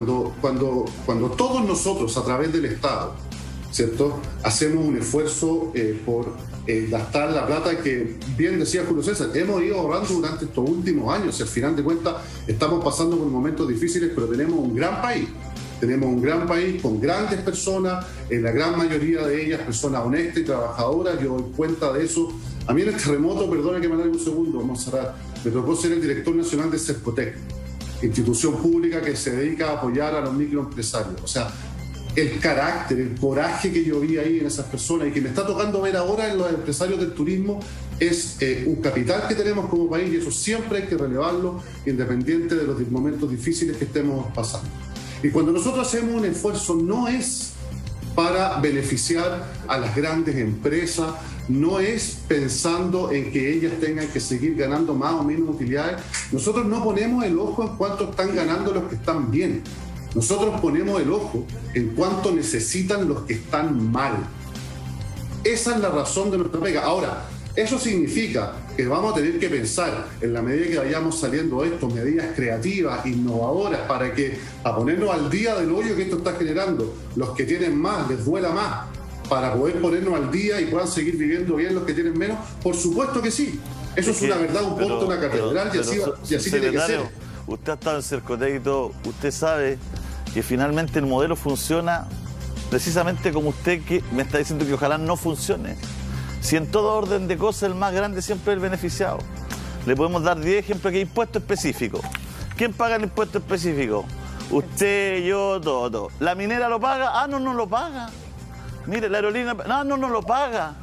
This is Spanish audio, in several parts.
Cuando todos nosotros, a través del Estado, ¿cierto?, hacemos un esfuerzo por gastar la plata que, bien decía Julio César, hemos ido ahorrando durante estos últimos años. Al final de cuentas, estamos pasando por momentos difíciles, pero tenemos un gran país. Tenemos un gran país con grandes personas, la gran mayoría de ellas personas honestas y trabajadoras. Yo doy cuenta de eso. A mí en el terremoto, perdona que me alargue un segundo, Montserrat, me tocó ser el director nacional de Cercotec, institución pública que se dedica a apoyar a los microempresarios. O sea, el carácter, el coraje que yo vi ahí en esas personas y que me está tocando ver ahora en los empresarios del turismo es un capital que tenemos como país, y eso siempre hay que relevarlo, independiente de los momentos difíciles que estemos pasando. Y cuando nosotros hacemos un esfuerzo, no es para beneficiar a las grandes empresas, no es pensando en que ellas tengan que seguir ganando más o menos utilidades. Nosotros no ponemos el ojo en cuánto están ganando los que están bien. Nosotros ponemos el ojo en cuánto necesitan los que están mal. Esa es la razón de nuestra pega. Ahora, eso significa que vamos a tener que pensar, en la medida que vayamos saliendo de esto, medidas creativas, innovadoras, para ponernos al día del hoyo que esto está generando. Los que tienen más, les duela más, para poder ponernos al día y puedan seguir viviendo bien los que tienen menos. Por supuesto que sí. Eso es una verdad, un punto, una catedral, y así tiene que ser. Usted ha estado en Cercotec y todo, usted sabe que finalmente el modelo funciona precisamente como usted que me está diciendo que ojalá no funcione. Si en todo orden de cosas el más grande siempre es el beneficiado. Le podemos dar 10 ejemplos que impuesto específico. ¿Quién paga el impuesto específico? Usted, yo, todo. ¿La minera lo paga? Ah, no lo paga. Mire, la aerolínea, no lo paga.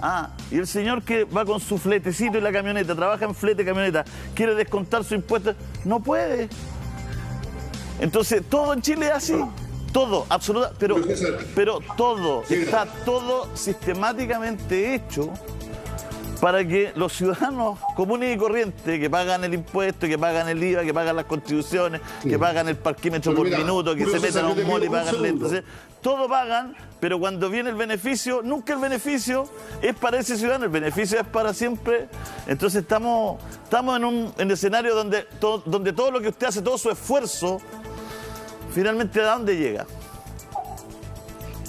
Ah, y el señor que va con su fletecito y la camioneta, trabaja en flete camioneta, quiere descontar su impuesto, no puede. Entonces, todo en Chile es así. Todo, absolutamente, pero todo, está todo sistemáticamente hecho para que los ciudadanos comunes y corrientes que pagan el impuesto, que pagan el IVA, que pagan las contribuciones, que pagan el parquímetro por minuto, que se metan a un mall y pagan lentes, todo pagan, pero cuando viene el beneficio, nunca el beneficio es para ese ciudadano, el beneficio es para siempre. Entonces estamos en un escenario donde todo lo que usted hace, todo su esfuerzo, finalmente, ¿a dónde llega?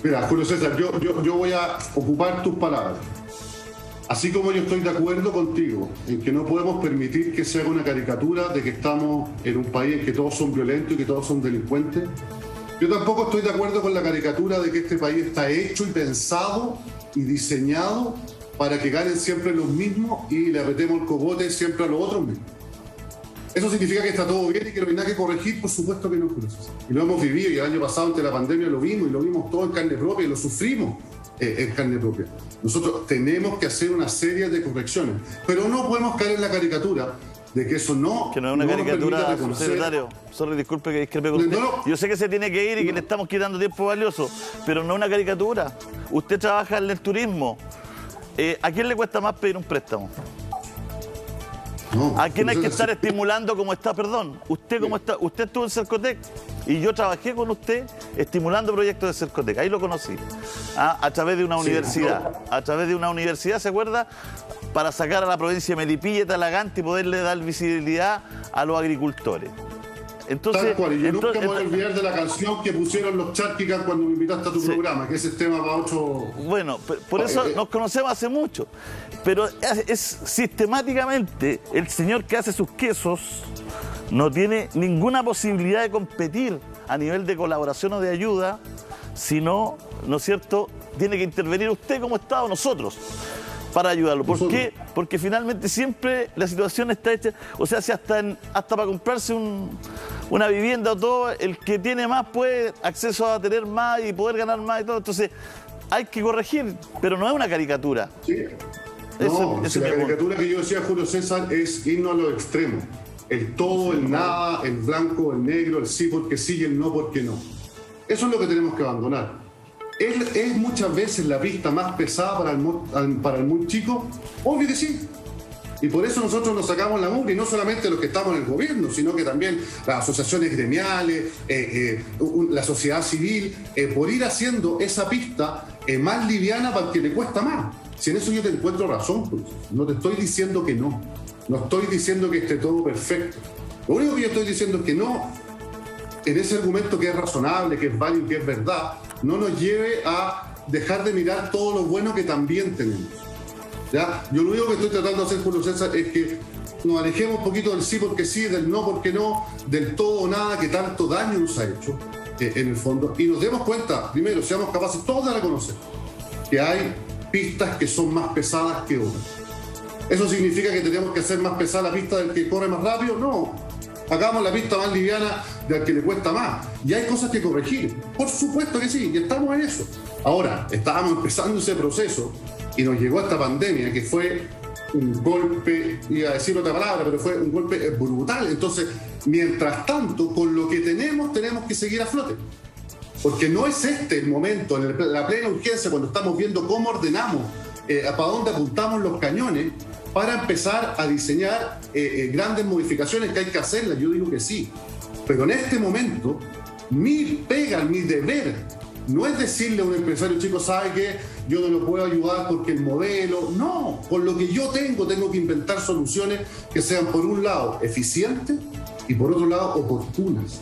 Mira, Julio César, yo voy a ocupar tus palabras. Así como yo estoy de acuerdo contigo en que no podemos permitir que se haga una caricatura de que estamos en un país en que todos son violentos y que todos son delincuentes, yo tampoco estoy de acuerdo con la caricatura de que este país está hecho y pensado y diseñado para que ganen siempre los mismos y le apretemos el cogote siempre a los otros mismos. ¿Eso significa que está todo bien y que no hay nada que corregir? Por supuesto que no. Y lo hemos vivido, y el año pasado ante la pandemia lo vimos, y lo vimos todo en carne propia, y lo sufrimos en carne propia. Nosotros tenemos que hacer una serie de correcciones, pero no podemos caer en la caricatura de que eso no... Que no es una caricatura, secretario. Sorry, disculpe que discrepe con usted. Yo sé que se tiene que ir y que le estamos quitando tiempo valioso, pero no es una caricatura. Usted trabaja en el turismo. ¿A quién le cuesta más pedir un préstamo? No, ¿a quién hay que estar estimulando como está? Perdón, usted como está, usted estuvo en Cercotec y yo trabajé con usted estimulando proyectos de Cercotec, ahí lo conocí, a través de una universidad, a través de una universidad, ¿se acuerda? Para sacar a la provincia de Melipilla y Talagante y poderle dar visibilidad a los agricultores. Entonces, tal cual, y yo nunca me voy a olvidar de la canción que pusieron los Charquicas cuando me invitaste a tu programa, que ese es tema para otro... Bueno, por eso nos conocemos hace mucho, pero es sistemáticamente el señor que hace sus quesos no tiene ninguna posibilidad de competir a nivel de colaboración o de ayuda, sino, ¿no es cierto?, tiene que intervenir usted como Estado, nosotros, para ayudarlo. ¿Por qué? Porque finalmente siempre la situación está hecha, o sea, si hasta para comprarse una vivienda o todo, el que tiene más puede acceso a tener más y poder ganar más y todo. Entonces hay que corregir, pero no es una caricatura. Sí. No, la caricatura que yo decía, Julio César, es irnos a los extremos. El todo, el nada, el blanco, el negro, el sí porque sí y el no porque no. Eso es lo que tenemos que abandonar. ¿Es muchas veces la pista más pesada para el muy chico? Obvio que sí. Y por eso nosotros nos sacamos la mugre, y no solamente los que estamos en el gobierno, sino que también las asociaciones gremiales, la sociedad civil, por ir haciendo esa pista más liviana para el que le cuesta más. Si en eso yo te encuentro razón, pues. No te estoy diciendo que no. No estoy diciendo que esté todo perfecto. Lo único que yo estoy diciendo es que no en ese argumento que es razonable, que es válido, que es verdad, no nos lleve a dejar de mirar todo lo bueno que también tenemos. ¿Ya? Yo lo único que estoy tratando de hacer, Julio César, es que nos alejemos un poquito del sí porque sí, del no porque no, del todo o nada que tanto daño nos ha hecho en el fondo, y nos demos cuenta, primero, seamos capaces todos de reconocer que hay pistas que son más pesadas que otras. ¿Eso significa que tenemos que hacer más pesada la pista del que corre más rápido? No. Hagamos la pista más liviana del que le cuesta más. Y hay cosas que corregir. Por supuesto que sí, y estamos en eso. Ahora, estábamos empezando ese proceso y nos llegó esta pandemia que fue un golpe, iba a decir otra palabra, pero fue un golpe brutal. Entonces, mientras tanto, con lo que tenemos que seguir a flote. Porque no es este el momento, en la plena urgencia, cuando estamos viendo cómo ordenamos, para dónde apuntamos los cañones, para empezar a diseñar grandes modificaciones que hay que hacerlas. Yo digo que sí. Pero en este momento, mi pega, mi deber, no es decirle a un empresario, chico, ¿sabe qué? Yo no lo puedo ayudar porque el modelo... No, con lo que yo tengo que inventar soluciones que sean, por un lado, eficientes y por otro lado, oportunas.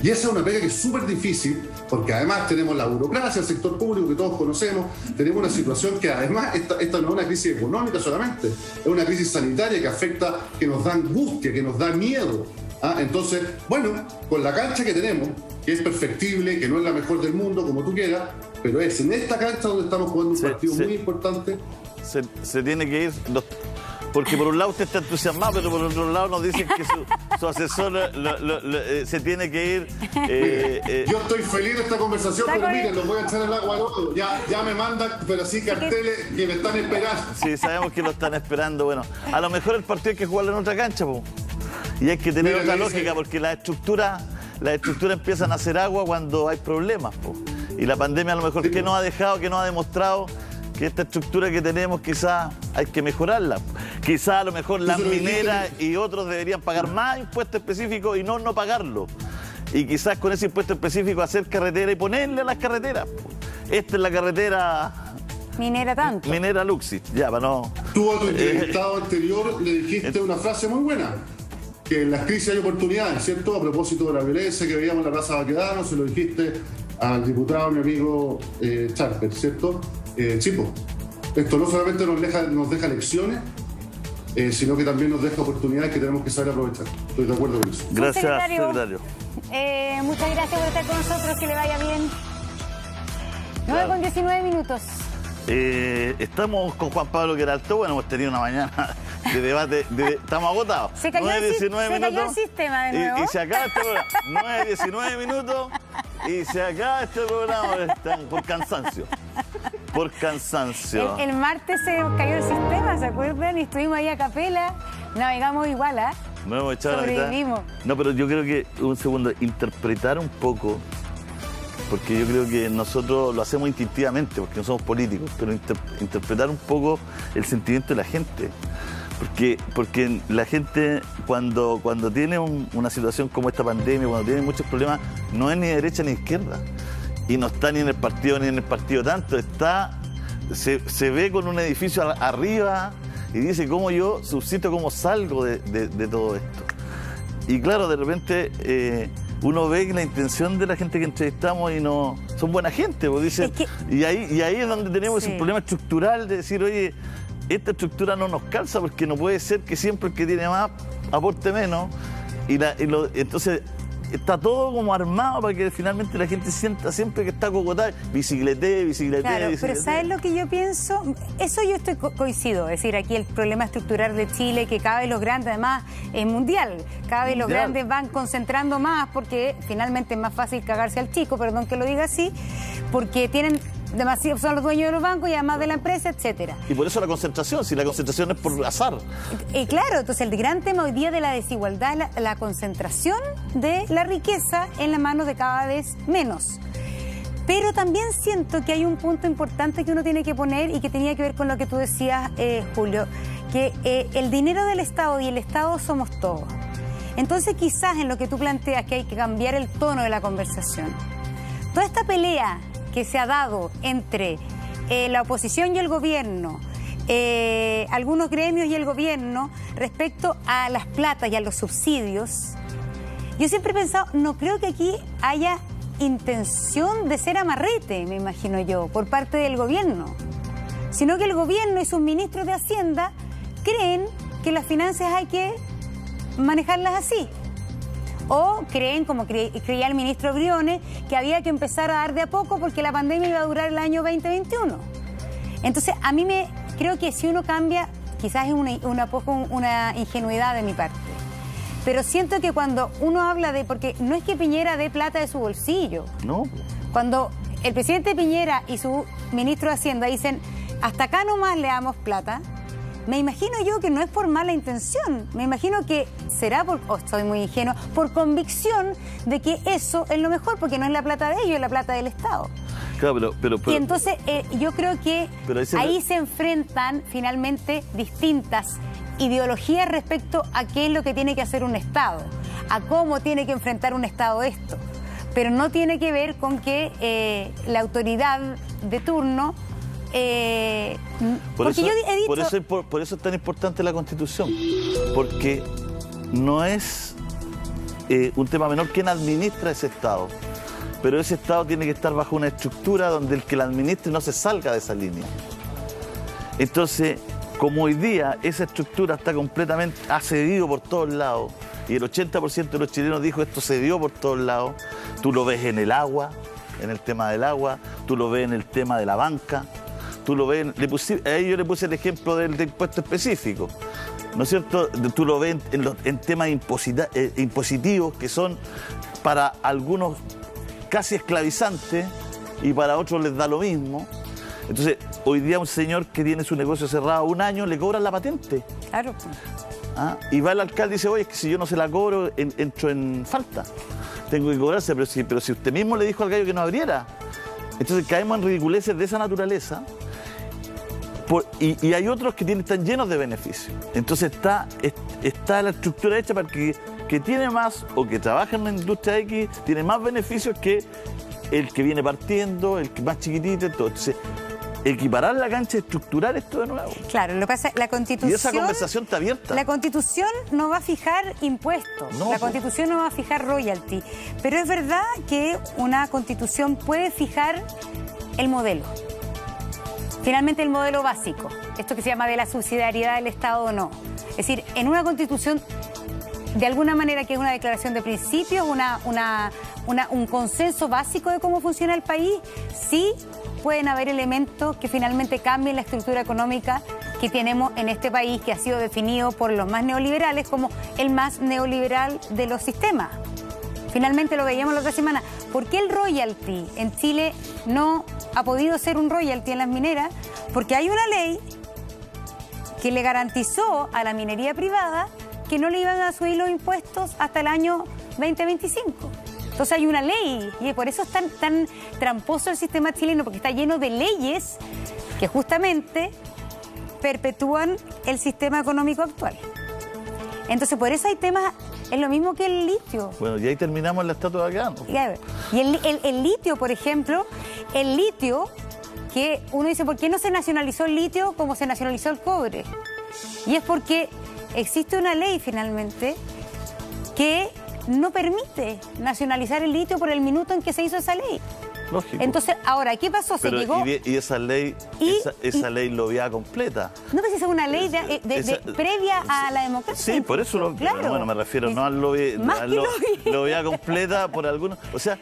Y esa es una pega que es súper difícil, porque además tenemos la burocracia, el sector público que todos conocemos, tenemos una situación que además, esta no es una crisis económica solamente, es una crisis sanitaria que afecta, que nos da angustia, que nos da miedo. Entonces, bueno, con la cancha que tenemos, que es perfectible, que no es la mejor del mundo, como tú quieras, pero es en esta cancha donde estamos jugando un partido muy importante. Se tiene que ir... Porque por un lado usted está entusiasmado, pero por otro lado nos dicen que su asesor se tiene que ir. Yo estoy feliz de esta conversación, pero miren, los voy a echar al agua al otro. Ya me mandan, pero sí carteles que me están esperando. Sí, sabemos que lo están esperando. Bueno, a lo mejor el partido hay que jugarlo en otra cancha, po. Y hay que tener otra lógica, porque las estructuras empiezan a hacer agua cuando hay problemas, po. Y la pandemia a lo mejor que nos ha dejado, que nos ha demostrado que esta estructura que tenemos quizás hay que mejorarla. Quizás a lo mejor las mineras y otros deberían pagar más impuestos específicos y no pagarlo. Y quizás con ese impuesto específico hacer carretera y ponerle a las carreteras. Esta es la carretera... Minera tanto. Minera Luxi, ya, para no... Tú a tu entrevistado anterior le dijiste una frase muy buena, que en las crisis hay oportunidades, ¿cierto? A propósito de la violencia que veíamos en la Plaza Baquedano, se lo dijiste al diputado, mi amigo Charper, ¿cierto? Chipo, esto no solamente nos deja lecciones, sino que también nos deja oportunidades que tenemos que saber aprovechar. Estoy de acuerdo con eso. Gracias, secretario. Muchas gracias por estar con nosotros, que le vaya bien. 9:19. Estamos con Juan Pablo Queraltó. Bueno, hemos tenido una mañana de debate, estamos agotados. Se cayó el sistema de nuevo. Y se acaba este programa. 9:19 minutos y se acaba este programa por cansancio. Por cansancio. El martes se nos cayó el sistema, ¿se acuerdan? Y estuvimos ahí a capela, navegamos igual, ¿ah? No hemos echado sobrevivimos. No, pero yo creo que, un segundo, interpretar un poco, porque yo creo que nosotros lo hacemos instintivamente, porque no somos políticos, pero interpretar un poco el sentimiento de la gente. Porque la gente, cuando tiene una situación como esta pandemia, cuando tiene muchos problemas, no es ni derecha ni izquierda. Y no está ni en el partido ni en el partido tanto, se ve con un edificio arriba y dice cómo yo subsisto, cómo salgo de todo esto. Y claro, de repente uno ve que la intención de la gente que entrevistamos y no son buena gente, pues dicen, y ahí es donde tenemos ese problema estructural de decir, oye, esta estructura no nos calza porque no puede ser que siempre el que tiene más aporte menos. Entonces está todo como armado para que finalmente la gente sienta siempre que está cocotada, bicicletea. Claro, pero ¿sabes lo que yo pienso? Eso yo coincido, es decir, aquí el problema estructural de Chile, que cada vez los grandes, además es mundial, cada vez los grandes van concentrando más porque finalmente es más fácil cagarse al chico, perdón que lo diga así, porque tienen demasiado, son los dueños de los bancos y además de la empresa, etcétera. Y por eso la concentración, si la concentración es por azar. Claro, entonces el gran tema hoy día de la desigualdad es la concentración de la riqueza en las manos de cada vez menos. Pero también siento que hay un punto importante que uno tiene que poner y que tenía que ver con lo que tú decías, Julio, que el dinero del Estado y el Estado somos todos. Entonces quizás en lo que tú planteas que hay que cambiar el tono de la conversación. Toda esta pelea que se ha dado entre la oposición y el gobierno, algunos gremios y el gobierno respecto a las platas y a los subsidios, Yo siempre he pensado, no creo que aquí haya intención de ser amarrete, me imagino yo, por parte del gobierno, sino que el gobierno y sus ministros de Hacienda creen que las finanzas hay que manejarlas así. O creen, como creía el ministro Briones, que había que empezar a dar de a poco porque la pandemia iba a durar el año 2021. Entonces, a mí creo que si uno cambia, quizás es una ingenuidad de mi parte, pero siento que cuando uno habla porque no es que Piñera dé plata de su bolsillo. No. Cuando el presidente Piñera y su ministro de Hacienda dicen, hasta acá nomás le damos plata, me imagino yo que no es por mala intención, me imagino que será soy muy ingenuo, por convicción de que eso es lo mejor, porque no es la plata de ellos, es la plata del Estado. Claro, pero y entonces yo creo que ahí se enfrentan finalmente distintas ideologías respecto a qué es lo que tiene que hacer un Estado, a cómo tiene que enfrentar un Estado esto, pero no tiene que ver con que la autoridad de turno... Por eso es tan importante la Constitución, porque no es un tema menor quién administra ese Estado, pero ese Estado tiene que estar bajo una estructura donde el que la administre no se salga de esa línea. Entonces, como hoy día esa estructura está completamente, ha cedido por todos lados, y el 80% de los chilenos dijo esto cedió por todos lados, tú lo ves en el agua, en el tema del agua, tú lo ves en el tema de la banca, tú lo ves, a ellos le puse el ejemplo del impuesto específico, ¿no es cierto? Tú lo ves en temas impositivos que son para algunos casi esclavizantes y para otros les da lo mismo. Entonces, hoy día un señor que tiene su negocio cerrado 1 año, le cobran la patente. Claro. Y va el alcalde y dice, oye, es que si yo no se la cobro, entro en falta. Tengo que cobrarse, pero si usted mismo le dijo al gallo que no abriera. Entonces caemos en ridiculeces de esa naturaleza. Y hay otros que están llenos de beneficios. Entonces está la estructura hecha para que tiene más o que trabaja en la industria X, tiene más beneficios que el que viene partiendo, el que más chiquitito, todo. Entonces, equiparar la cancha y estructurar esto de nuevo. Claro, lo que pasa es que la Constitución... Y esa conversación está abierta. La Constitución no va a fijar impuestos, la Constitución no va a fijar royalty, pero es verdad que una Constitución puede fijar el modelo. Finalmente el modelo básico, esto que se llama de la subsidiariedad del Estado o no. Es decir, en una Constitución, de alguna manera que es una declaración de principios, un consenso básico de cómo funciona el país, sí pueden haber elementos que finalmente cambien la estructura económica que tenemos en este país, que ha sido definido por los más neoliberales como el más neoliberal de los sistemas. Finalmente lo veíamos la otra semana. ¿Por qué el royalty en Chile no ha podido ser un royalty en las mineras? Porque hay una ley que le garantizó a la minería privada que no le iban a subir los impuestos hasta el año 2025. Entonces hay una ley y por eso es tan tramposo el sistema chileno, porque está lleno de leyes que justamente perpetúan el sistema económico actual. Entonces por eso hay temas, es lo mismo que el litio. Bueno, y ahí terminamos la estatua de acá, ¿no? Y el litio, por ejemplo, el litio, que uno dice, ¿por qué no se nacionalizó el litio como se nacionalizó el cobre? Y es porque existe una ley finalmente que no permite nacionalizar el litio por el minuto en que se hizo esa ley. Lógico. Entonces, ahora, ¿qué pasó? Pero, se llegó... Y esa ley, esa ley lo veía completa. No, pero esa es una ley previa a la democracia. Sí, por eso claro. Bueno, me refiero no al lo veía completa por algunos. O sea,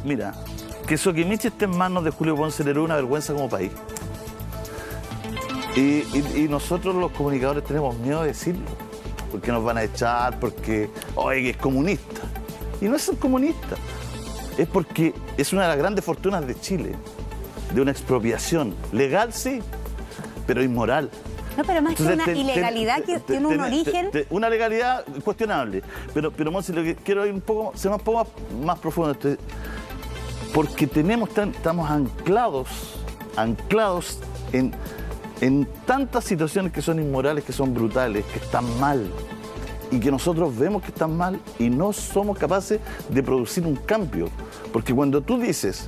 mira, que Soquimich esté en manos de Julio Ponce era una vergüenza como país. Y nosotros los comunicadores tenemos miedo de decirlo, porque nos van a echar, porque, oye, que es comunista. Y no es ser comunista, es porque es una de las grandes fortunas de Chile, de una expropiación. Legal sí, pero inmoral. No, pero más que una ilegalidad que tiene un origen... Una legalidad cuestionable. Pero Monse, lo que quiero ir un poco, ser un poco más profundo. Porque estamos anclados en tantas situaciones que son inmorales, que son brutales, que están mal, y que nosotros vemos que están mal y no somos capaces de producir un cambio. Porque cuando tú dices,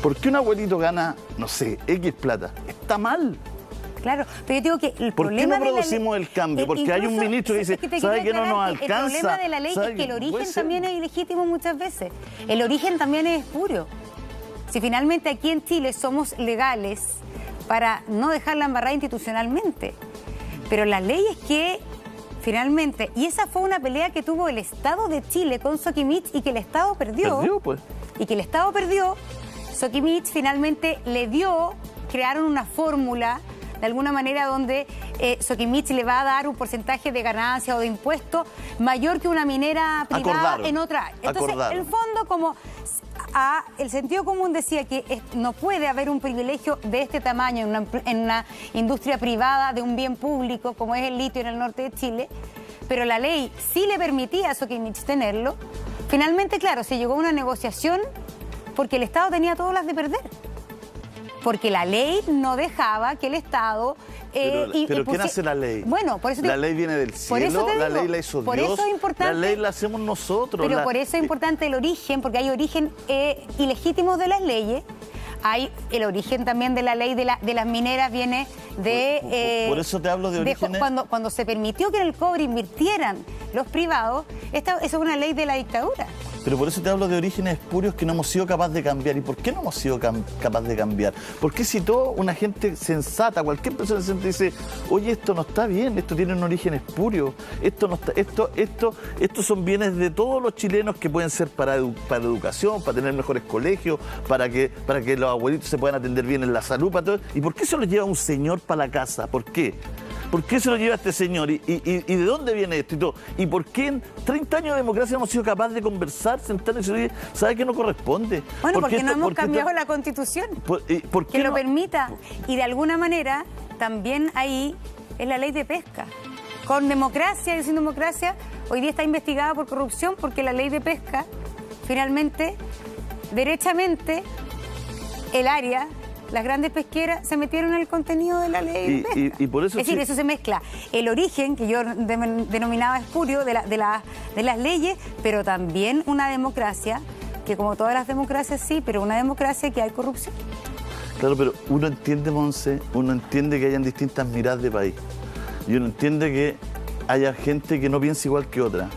¿por qué un abuelito gana, no sé, X plata? Está mal. Claro, pero yo digo que el ¿Por qué problema no producimos el cambio? Porque hay un ministro que dice, ¿sabe que no nos alcanza? El problema de la ley es que el origen también es ilegítimo muchas veces. El origen también es espurio. Si finalmente aquí en Chile somos legales para no dejarla embarrada institucionalmente, pero la ley es que finalmente, y esa fue una pelea que tuvo el Estado de Chile con Soquimich y que el Estado perdió. Perdió, pues. Y que el Estado perdió, Soquimich finalmente crearon una fórmula de alguna manera donde Soquimich le va a dar un porcentaje de ganancia o de impuestos mayor que una minera privada en otra área. Entonces, en el fondo, como el sentido común decía que no puede haber un privilegio de este tamaño en una industria privada de un bien público como es el litio en el norte de Chile, pero la ley sí le permitía a Soquimich tenerlo. Finalmente, claro, se llegó a una negociación porque el Estado tenía todas las de perder. Porque la ley no dejaba que el Estado... pero ¿quién hace la ley? Bueno, por eso la ley viene del cielo, la ley la hizo por Dios, eso es importante, la ley la hacemos nosotros. Pero por eso es importante el origen, porque hay origen ilegítimos de las leyes. Hay el origen también de la ley de las mineras viene de... por eso te hablo de orígenes... Cuando se permitió que en el cobre invirtieran los privados, eso es una ley de la dictadura. Pero por eso te hablo de orígenes espurios que no hemos sido capaces de cambiar. ¿Y por qué no hemos sido capaces de cambiar? Porque si toda una gente sensata, cualquier persona sensata dice, oye, esto no está bien, esto tiene un origen espurio, estos son bienes de todos los chilenos que pueden ser para educación, para tener mejores colegios, para que los abuelitos se puedan atender bien en la salud, para todo. ¿Y por qué se lo lleva un señor para la casa? ¿Por qué? ¿Por qué se lo lleva este señor? ¿Y de dónde viene esto y todo? ¿Y por qué en 30 años de democracia no hemos sido capaces de conversar, sentarnos y decir, ¿sabe que no corresponde? Bueno, porque no hemos cambiado la Constitución. ¿Por qué que lo permita. Y de alguna manera, también ahí es la ley de pesca. Con democracia y sin democracia, hoy día está investigada por corrupción porque la ley de pesca, finalmente, derechamente, el área... Las grandes pesqueras se metieron en el contenido de la ley de pesca. Y por eso es decir, eso se mezcla. El origen, que yo denominaba espurio, de las leyes, pero también una democracia, que como todas las democracias sí, pero una democracia que hay corrupción. Claro, pero uno entiende, Monse, uno entiende que hayan distintas miradas de país. Y uno entiende que haya gente que no piensa igual que otra.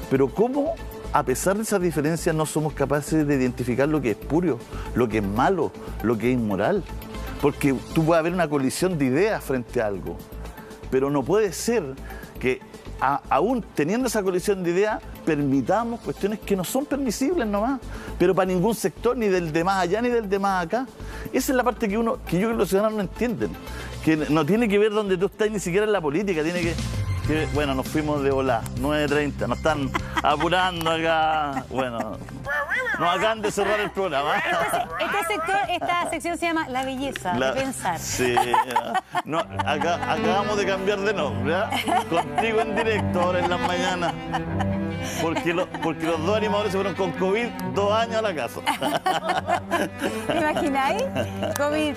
Pero ¿cómo, a pesar de esas diferencias, no somos capaces de identificar lo que es espurio, lo que es malo, lo que es inmoral? Porque tú puedes haber una colisión de ideas frente a algo, pero no puede ser que aún teniendo esa colisión de ideas permitamos cuestiones que no son permisibles nomás, pero para ningún sector, ni del de más allá ni del de más acá. Esa es la parte que yo creo que los ciudadanos no entienden, que no tiene que ver donde tú estás ni siquiera en la política, tiene que bueno, nos fuimos de volá, 9:30, nos están apurando acá. Bueno, nos acaban de cerrar el programa. Esta sección se llama La Belleza de Pensar. Sí, no, acabamos de cambiar de nombre, Contigo en Directo, ahora en las mañanas. Porque los dos animadores se fueron con COVID 2 años a la casa. ¿Te imagináis? COVID.